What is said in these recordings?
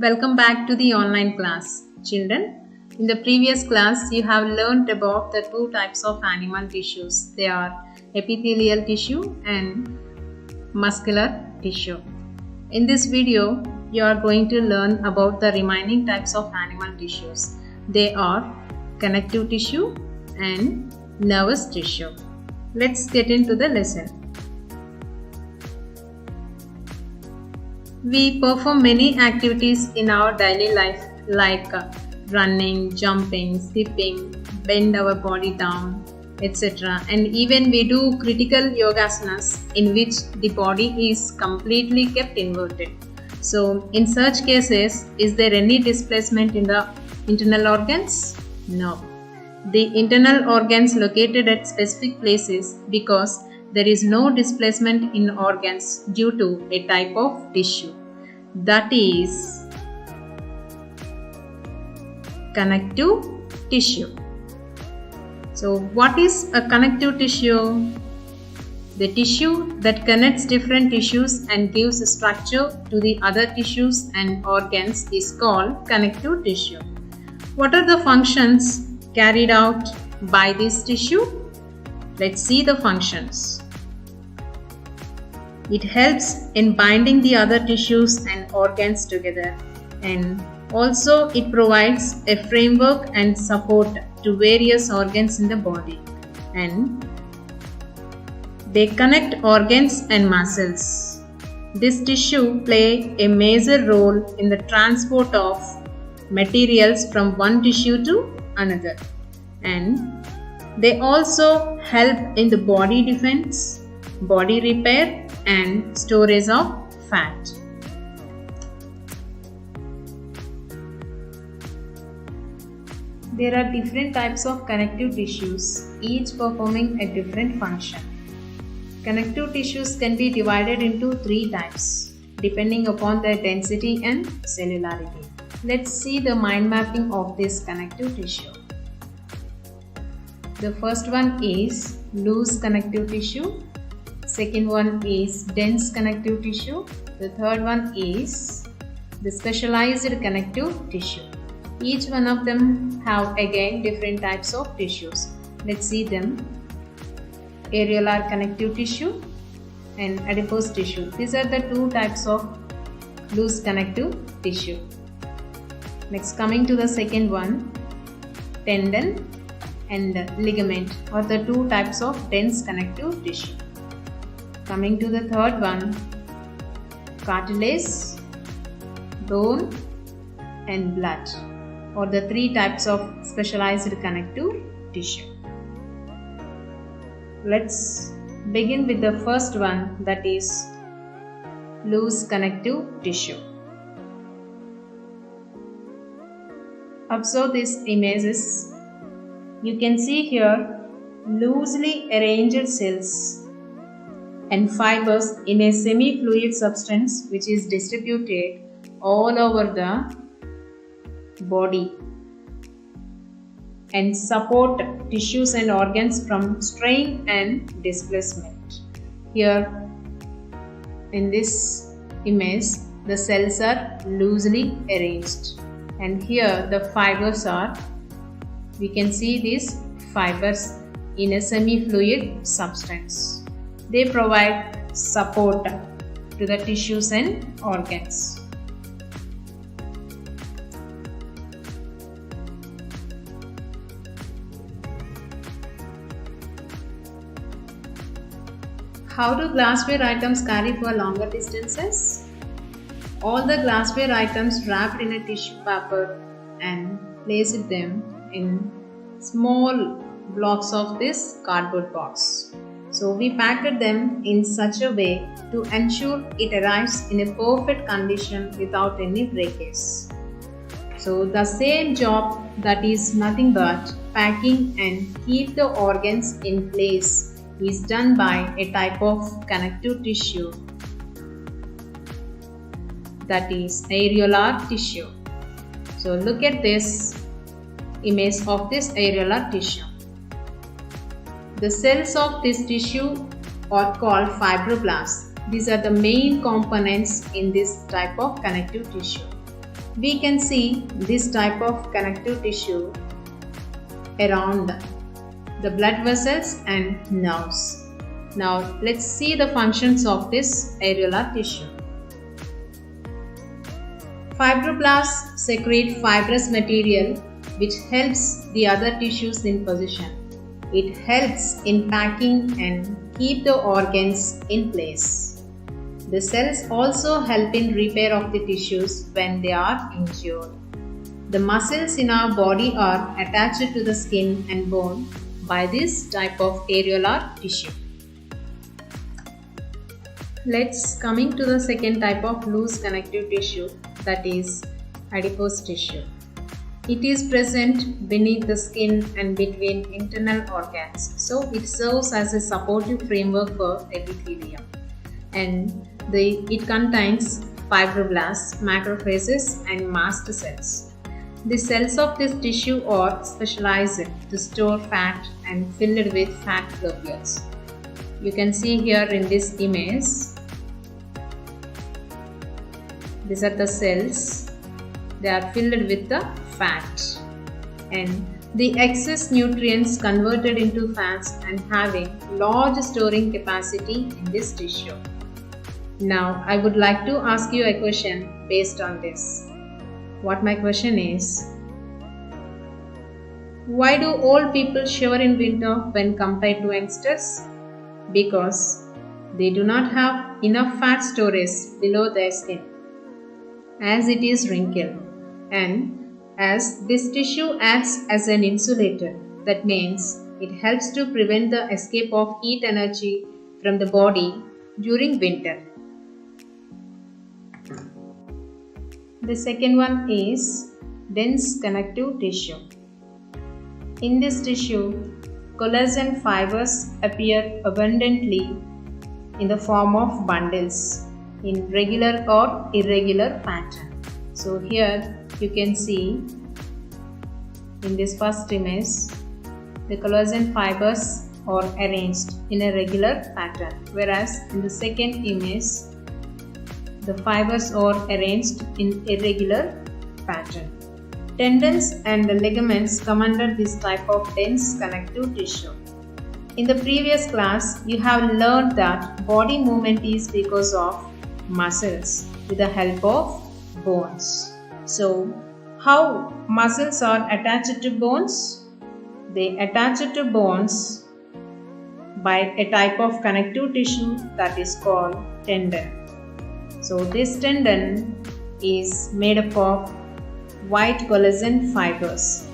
Welcome back to the online class. Children, in the previous class you have learnt about the two types of animal tissues. They are epithelial tissue and muscular tissue. In this video, you are going to learn about the remaining types of animal tissues. They are connective tissue and nervous tissue. Let's get into the lesson. We perform many activities in our daily life like running, jumping, skipping, bend our body down, etc. And even we do critical yogasanas in which the body is completely kept inverted. So in such cases, is there any displacement in the internal organs? No. The internal organs located at specific places because there is no displacement in organs due to a type of tissue, that is connective tissue. So what is a connective tissue? The tissue that connects different tissues and gives structure to the other tissues and organs is called connective tissue. What are the functions carried out by this tissue? Let's see the functions. It helps in binding the other tissues and organs together, and also it provides a framework and support to various organs in the body, and they connect organs and muscles. This tissue plays a major role in the transport of materials from one tissue to another, and they also help in the body defense, body repair, and storage of fat. There are different types of connective tissues, each performing a different function. Connective tissues can be divided into three types, depending upon their density and cellularity. Let's see the mind mapping of this connective tissue. The first one is loose connective tissue. Second one is dense connective tissue. The third one is the specialized connective tissue. Each one of them have again different types of tissues. Let's see them. Areolar connective tissue and adipose tissue. These are the two types of loose connective tissue. Next, coming to the second one, tendon and ligament are the two types of dense connective tissue. Coming to the third one, cartilage, bone and blood are the three types of specialized connective tissue. Let's begin with the first one, that is loose connective tissue. Observe these images. You can see here loosely arranged cells and fibers in a semi-fluid substance which is distributed all over the body and support tissues and organs from strain and displacement. Here in this image, the cells are loosely arranged, and here the fibers are, we can see these fibers in a semi-fluid substance. They provide support to the tissues and organs. How do glassware items carry for longer distances? All the glassware items wrapped in a tissue paper and placed them in small blocks of this cardboard box. So we packed them in such a way to ensure it arrives in a perfect condition without any breakage. So the same job, that is nothing but packing and keep the organs in place, is done by a type of connective tissue, that is areolar tissue. So look at this image of this areolar tissue. The cells of this tissue are called fibroblasts. These are the main components in this type of connective tissue. We can see this type of connective tissue around the blood vessels and nerves. Now let's see the functions of this areolar tissue. Fibroblasts secrete fibrous material which helps the other tissues in position. It helps in packing and keep the organs in place. The cells also help in repair of the tissues when they are injured. The muscles in our body are attached to the skin and bone by this type of areolar tissue. Let's coming to the second type of loose connective tissue, that is adipose tissue. It is present beneath the skin and between internal organs, so it serves as a supportive framework for epithelium. And it contains fibroblasts, macrophages and mast cells. The cells of this tissue are specialized to store fat and filled with fat globules. You can see here in this image, these are the cells. They are filled with the fat, and the excess nutrients converted into fats and having large storing capacity in this tissue. Now I would like to ask you a question based on this. What my question is, why do old people shiver in winter when compared to youngsters? Because they do not have enough fat storage below their skin, as it is wrinkled, and as this tissue acts as an insulator. That means it helps to prevent the escape of heat energy from the body during winter. The second one is dense connective tissue. In this tissue, collagen fibers appear abundantly in the form of bundles in regular or irregular pattern. So here you can see in this first image, the collagen fibers are arranged in a regular pattern, whereas in the second image, the fibers are arranged in irregular pattern. Tendons and ligaments come under this type of dense connective tissue. In the previous class, you have learned that body movement is because of muscles with the help of bones. So, how muscles are attached to bones? They attach to bones by a type of connective tissue that is called tendon. So, this tendon is made up of white collagen fibers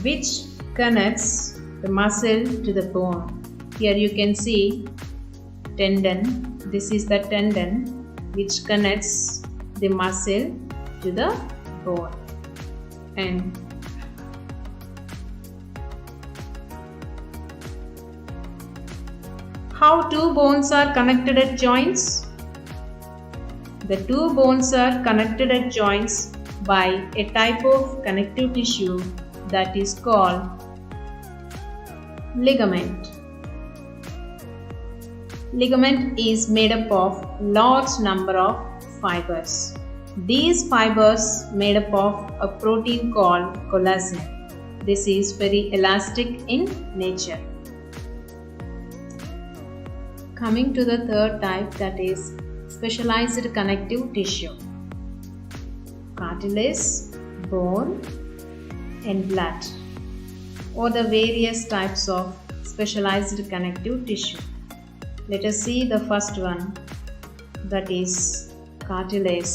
which connects the muscle to the bone. Here you can see tendon. This is the tendon which connects the muscle to the bone. And how two bones are connected at joints? The two bones are connected at joints by a type of connective tissue that is called ligament. Ligament is made up of large number of fibers. These fibers made up of a protein called collagen. This is very elastic in nature. Coming to the third type, that is specialized connective tissue. Cartilage, bone and blood, or the various types of specialized connective tissue. Let us see the first one, that is cartilage.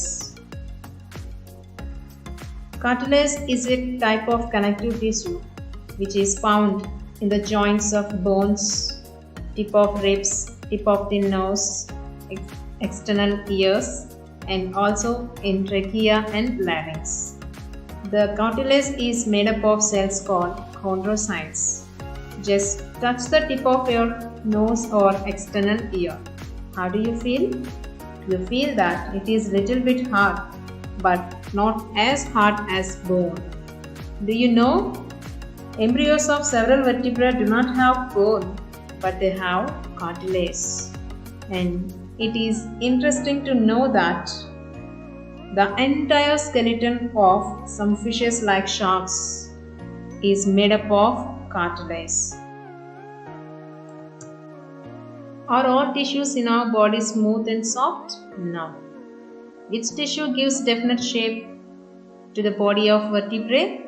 Cartilage is a type of connective tissue which is found in the joints of bones, tip of ribs, tip of the nose, external ears, and also in trachea and larynx. The cartilage is made up of cells called chondrocytes. Just touch the tip of your nose or external ear. How do you feel? You feel that it is little bit hard, but not as hard as bone. Do you know? Embryos of several vertebrae do not have bone, but they have cartilage. And it is interesting to know that The entire skeleton of some fishes like sharks is made up of cartilage. Are all tissues in our body smooth and soft? No. Which tissue gives definite shape to the body of vertebrae?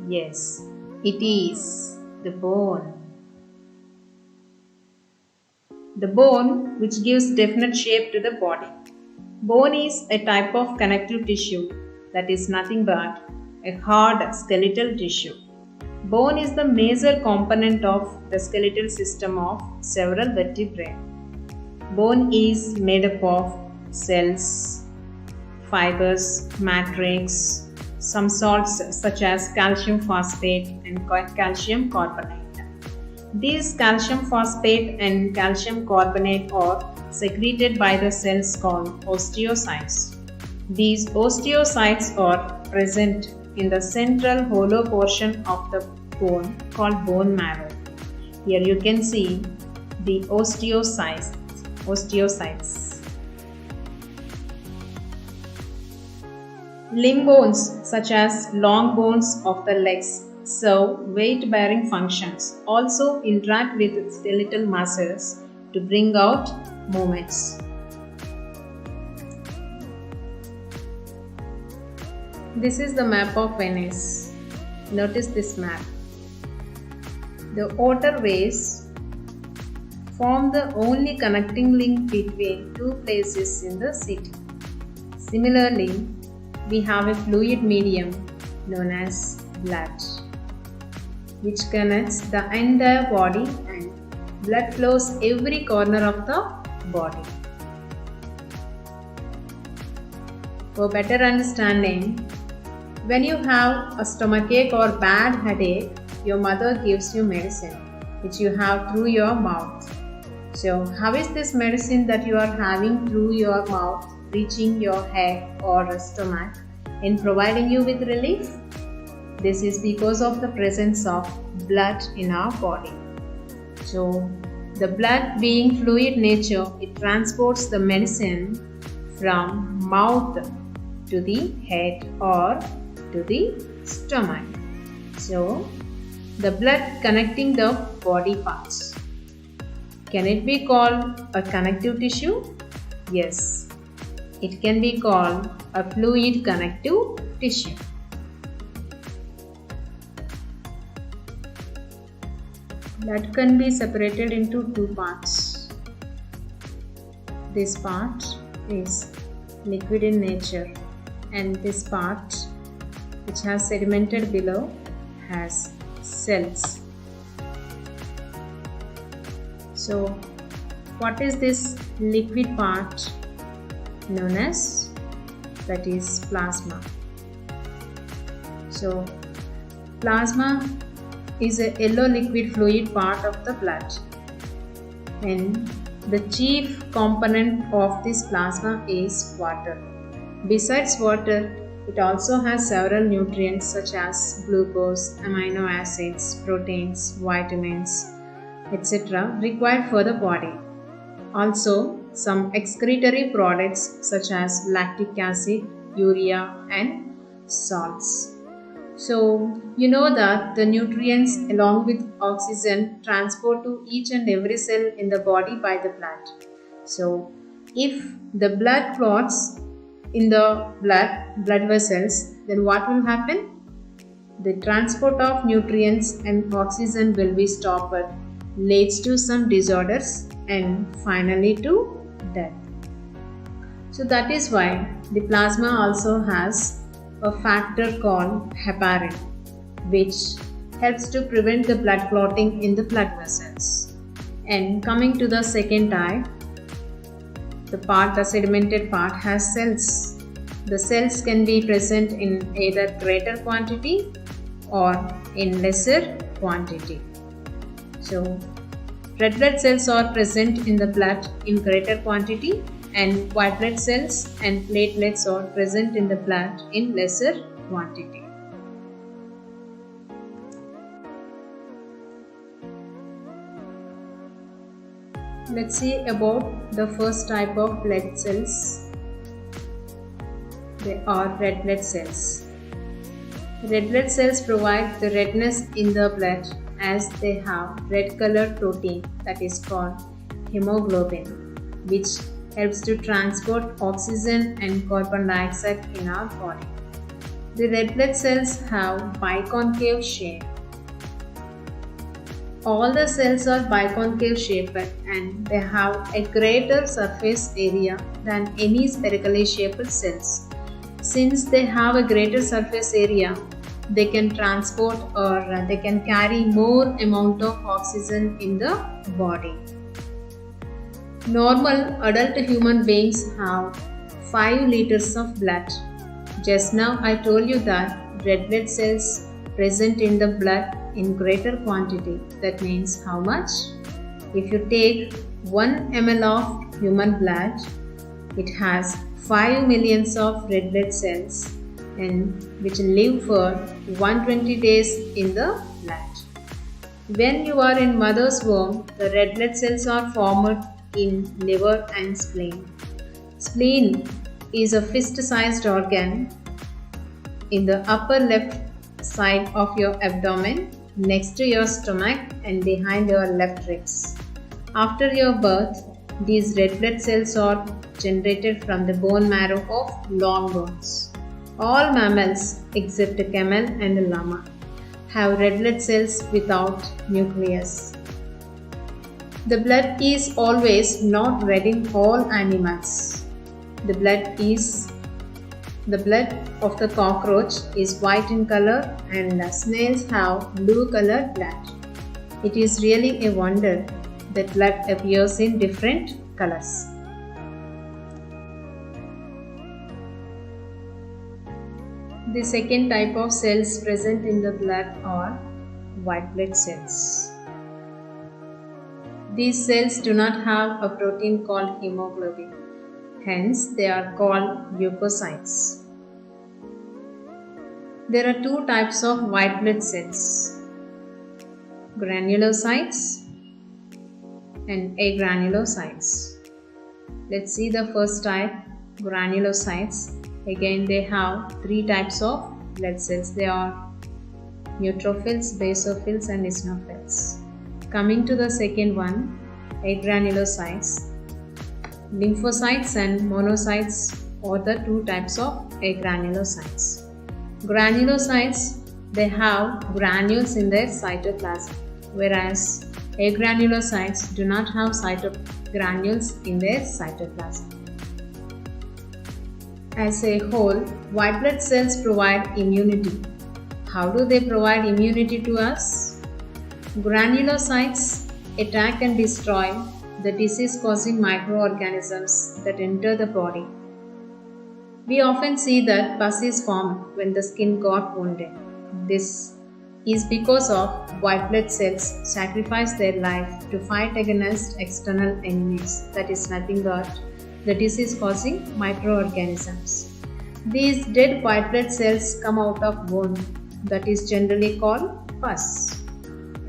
Yes, it is the bone. The bone which gives definite shape to the body. Bone is a type of connective tissue that is nothing but a hard skeletal tissue. Bone is the major component of the skeletal system of several vertebrae. Bone is made up of cells, fibers, matrix, some salts such as calcium phosphate and calcium carbonate. These calcium phosphate and calcium carbonate are secreted by the cells called osteocytes. These osteocytes are present in the central hollow portion of the bone called bone marrow. Here you can see the osteocytes. Limb bones such as long bones of the legs serve weight-bearing functions, also interact with skeletal muscles to bring out movements. This is the map of Venice. Notice this map. The waterways form the only connecting link between two places in the city. Similarly, we have a fluid medium known as blood, which connects the entire body, and blood flows every corner of the body. For better understanding, when you have a stomachache or bad headache, your mother gives you medicine which you have through your mouth. So, how is this medicine that you are having through your mouth reaching your head or stomach and providing you with relief? This is because of the presence of blood in our body. So, the blood being fluid nature, it transports the medicine from mouth to the head or to the stomach. So, the blood connecting the body parts. Can it be called a connective tissue? Yes, it can be called a fluid connective tissue. Blood can be separated into two parts. This part is liquid in nature, and this part, which has sedimented below, has cells. So, what is this liquid part known as? That is plasma. So, plasma is a yellow liquid fluid part of the blood, and the chief component of this plasma is water. Besides water, it also has several nutrients such as glucose, amino acids, proteins, vitamins, etc. required for the body. Also, some excretory products such as lactic acid, urea, and salts. So, you know that the nutrients along with oxygen transport to each and every cell in the body by the blood. So, if the blood clots in the blood vessels, then what will happen? The transport of nutrients and oxygen will be stopped, leads to some disorders and finally to death. So that is why the plasma also has a factor called heparin, which helps to prevent the blood clotting in the blood vessels. And coming to the second type, the sedimented part has cells. The cells can be present in either greater quantity or in lesser quantity. So, red blood cells are present in the blood in greater quantity, and white blood cells and platelets are present in the blood in lesser quantity. Let's see about the first type of blood cells. They are red blood cells. Red blood cells provide the redness in the blood as they have red colored protein that is called hemoglobin, which helps to transport oxygen and carbon dioxide in our body. The red blood cells have biconcave shape. All the cells are biconcave shaped and they have a greater surface area than any spherically shaped cells. Since they have a greater surface area, they can transport or they can carry more amount of oxygen in the body. Normal adult human beings have 5 liters of blood. Just now I told you that red blood cells present in the blood in greater quantity. That means how much? If you take 1 ml of human blood, it has 5 millions of red blood cells and which live for 120 days in the blood. When you are in mother's womb, the red blood cells are formed in liver and spleen. Spleen is a fist-sized organ in the upper left side of your abdomen, next to your stomach and behind your left ribs. After your birth, these red blood cells are generated from the bone marrow of long bones. All mammals except camel and llama have red blood cells without nucleus. The blood is always not red in all animals. The blood of the cockroach is white in color and snails have blue colored blood. It is really a wonder that blood appears in different colors. The second type of cells present in the blood are white blood cells. These cells do not have a protein called hemoglobin. Hence, they are called leukocytes. There are 2 types of white blood cells, granulocytes and agranulocytes. Let's see the first type, granulocytes. Again, they have 3 types of blood cells. They are neutrophils, basophils and eosinophils. Coming to the second one, agranulocytes. Lymphocytes and monocytes are the 2 types of agranulocytes. Granulocytes, they have granules in their cytoplasm, whereas agranulocytes do not have granules in their cytoplasm. As a whole, white blood cells provide immunity. How do they provide immunity to us? Granulocytes attack and destroy the disease-causing microorganisms that enter the body. We often see that pus is formed when the skin got wounded. This is because of white blood cells sacrifice their life to fight against external enemies, that is nothing but the disease-causing microorganisms. These dead white blood cells come out of wound that is generally called pus.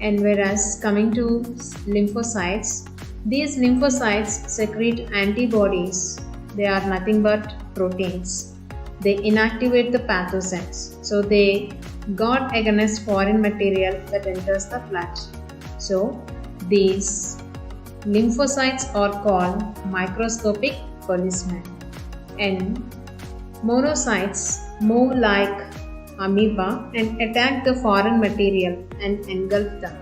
And whereas coming to lymphocytes, these lymphocytes secrete antibodies. They are nothing but proteins. They inactivate the pathogens. So they guard against foreign material that enters the blood. So these lymphocytes are called microscopic policemen. And monocytes move like amoeba and attack the foreign material and engulf them.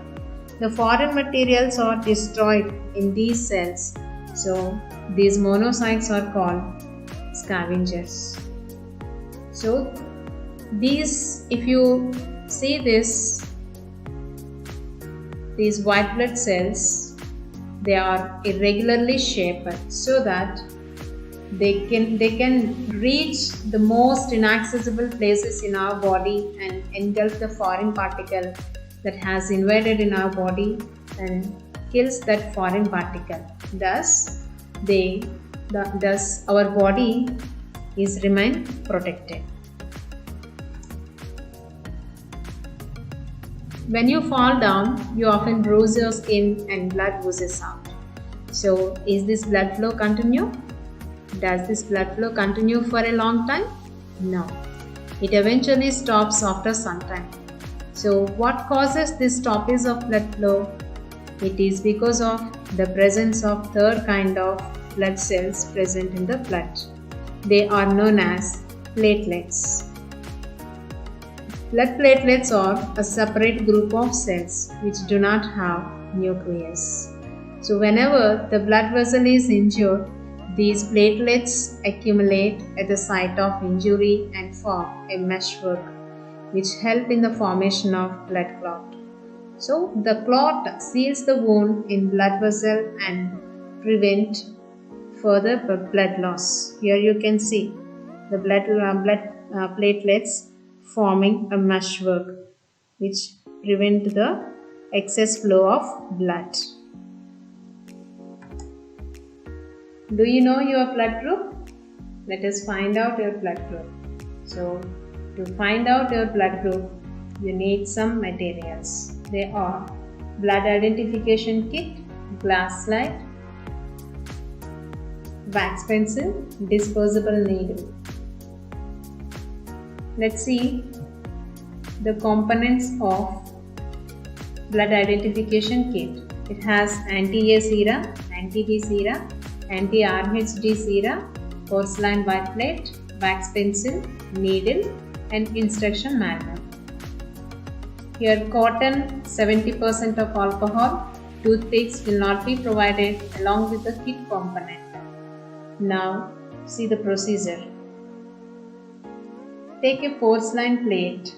The foreign materials are destroyed in these cells. So these monocytes are called scavengers. So these, if you see this, these white blood cells, they are irregularly shaped so that they can reach the most inaccessible places in our body and engulf the foreign particle that has invaded in our body and kills that foreign particle. Thus our body is remain protected. When you fall down, you often bruise your skin and blood oozes out. So, is this blood flow continue? Does this blood flow continue for a long time? No. It eventually stops after some time. So, what causes this stoppage of blood flow? It is because of the presence of third kind of blood cells present in the blood. They are known as platelets. Blood platelets are a separate group of cells which do not have nucleus. So, whenever the blood vessel is injured, these platelets accumulate at the site of injury and form a meshwork which help in the formation of blood clot. So, the clot seals the wound in blood vessel and prevent further blood loss. Here you can see the blood platelets forming a meshwork which prevent the excess flow of blood. Do you know your blood group? Let us find out your blood group. So, to find out your blood group, you need some materials. They are blood identification kit, glass slide, wax pencil, disposable needle. Let's see the components of blood identification kit. It has anti-A serum, anti-B serum, anti-RHD serum, porcelain white plate, wax pencil, needle and instruction manual. Here cotton, 70% of alcohol, toothpicks will not be provided along with the kit component. Now see the procedure. Take a porcelain plate.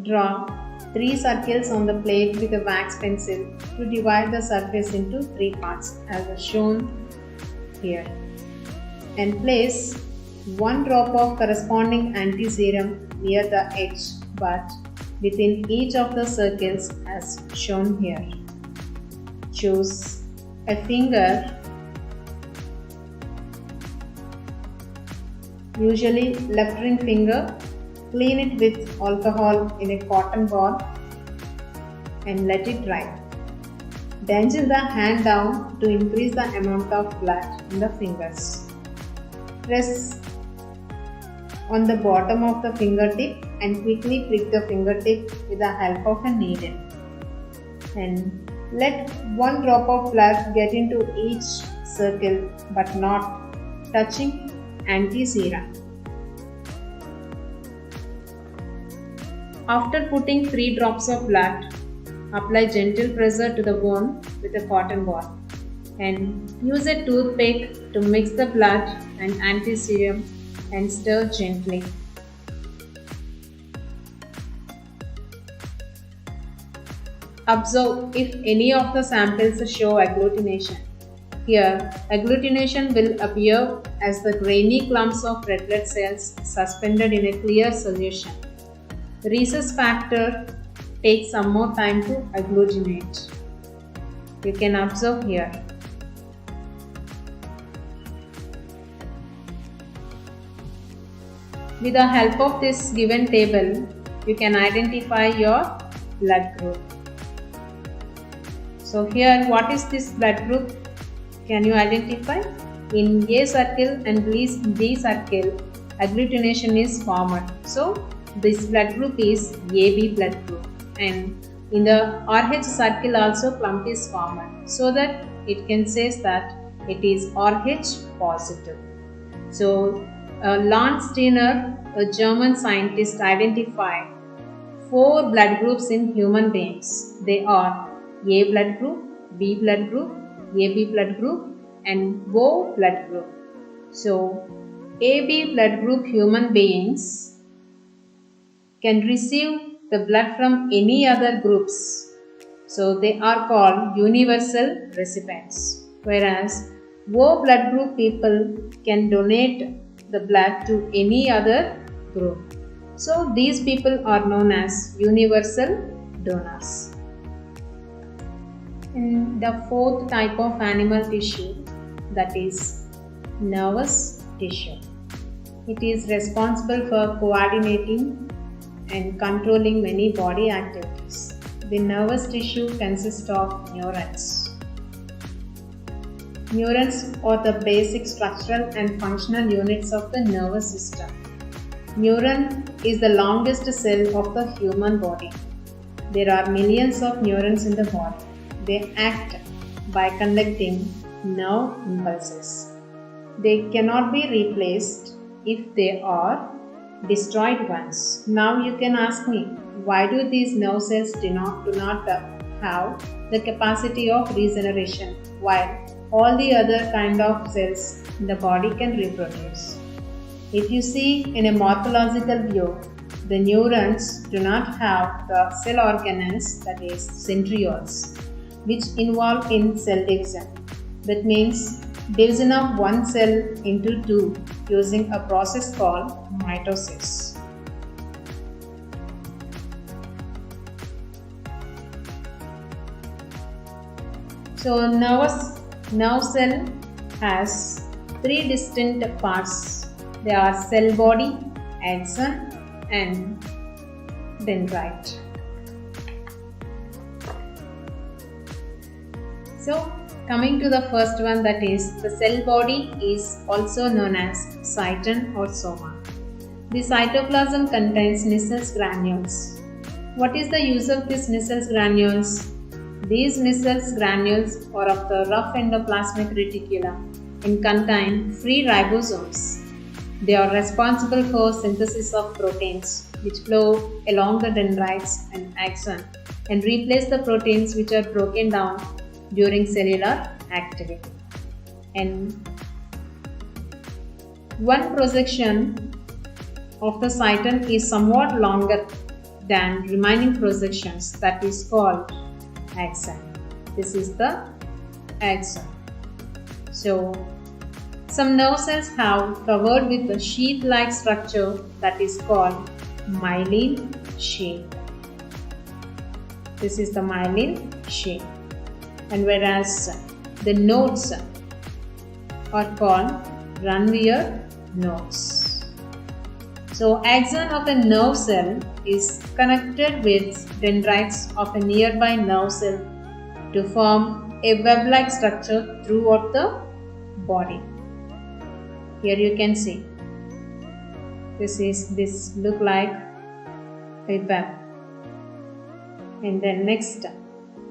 Draw 3 circles on the plate with a wax pencil to divide the surface into 3 parts as shown here. And place 1 drop of corresponding anti-serum near the edge but within each of the circles as shown here. Choose a finger, usually left ring finger. Clean it with alcohol in a cotton ball and let it dry. Dangle the hand down to increase the amount of blood in the fingers. Press on the bottom of the fingertip and quickly prick the fingertip with the help of a needle. And let 1 drop of blood get into each circle but not touching anti-serum. After putting 3 drops of blood, apply gentle pressure to the wound with a cotton ball and use a toothpick to mix the blood and anti-serum and stir gently. Observe if any of the samples show agglutination. Here, agglutination will appear as the grainy clumps of red blood cells suspended in a clear solution. Rhesus factor takes some more time to agglutinate. You can observe here. With the help of this given table, you can identify your blood group. So here, what is this blood group? Can you identify? In A circle and B circle, agglutination is formed. So this blood group is AB blood group, and in the RH circle also clump is formed, so that it can say that it is RH positive. So Lance Steiner, a German scientist, identified 4 blood groups in human beings. They are A blood group, B blood group, AB blood group and O blood group. So AB blood group human beings can receive the blood from any other groups. So they are called universal recipients. Whereas O blood group people can donate the blood to any other group. So these people are known as universal donors. And the 4th type of animal tissue, that is nervous tissue. It is responsible for coordinating and controlling many body activities. The nervous tissue consists of neurons. Neurons are the basic structural and functional units of the nervous system. Neuron is the longest cell of the human body. There are millions of neurons in the body. They act by conducting nerve impulses. They cannot be replaced if they are destroyed once. Now you can ask me, why do these nerve cells do not have the capacity of regeneration while all the other kind of cells in the body can reproduce? If you see in a morphological view, the neurons do not have the cell organelles, that is centrioles, which involve in cell division. That means division of one cell into two using a process called mitosis. So nerve cell has three distinct parts. They are cell body, axon and dendrite. So coming to the first one, that is the cell body, is also known as cyton or soma. The cytoplasm contains Nissls granules. What is the use of these Nissls granules? These Nissls granules are of the rough endoplasmic reticulum and contain free ribosomes. They are responsible for synthesis of proteins which flow along the dendrites and axon and replace the proteins which are broken down during cellular activity. And one projection of the cyton is somewhat longer than remaining projections, that is called axon. This is the axon. So some nerve cells have covered with a sheath-like structure that is called myelin sheath. This is the myelin sheath. And whereas the nodes are called Ranvier nodes. So axon of a nerve cell is connected with dendrites of a nearby nerve cell to form a web-like structure throughout the body. Here you can see this look like a web. And then next,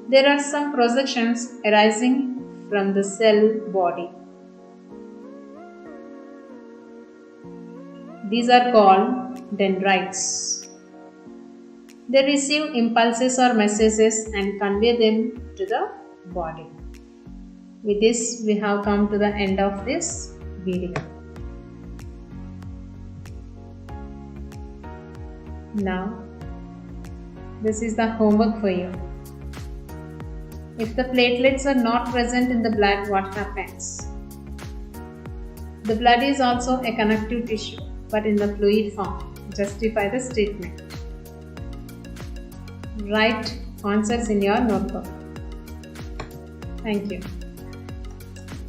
there are some projections arising from the cell body. These are called dendrites. They receive impulses or messages and convey them to the body. With this, we have come to the end of this video. Now, this is the homework for you. If the platelets are not present in the blood, what happens? The blood is also a connective tissue, but in the fluid form. Justify the statement. Write answers in your notebook. Thank you.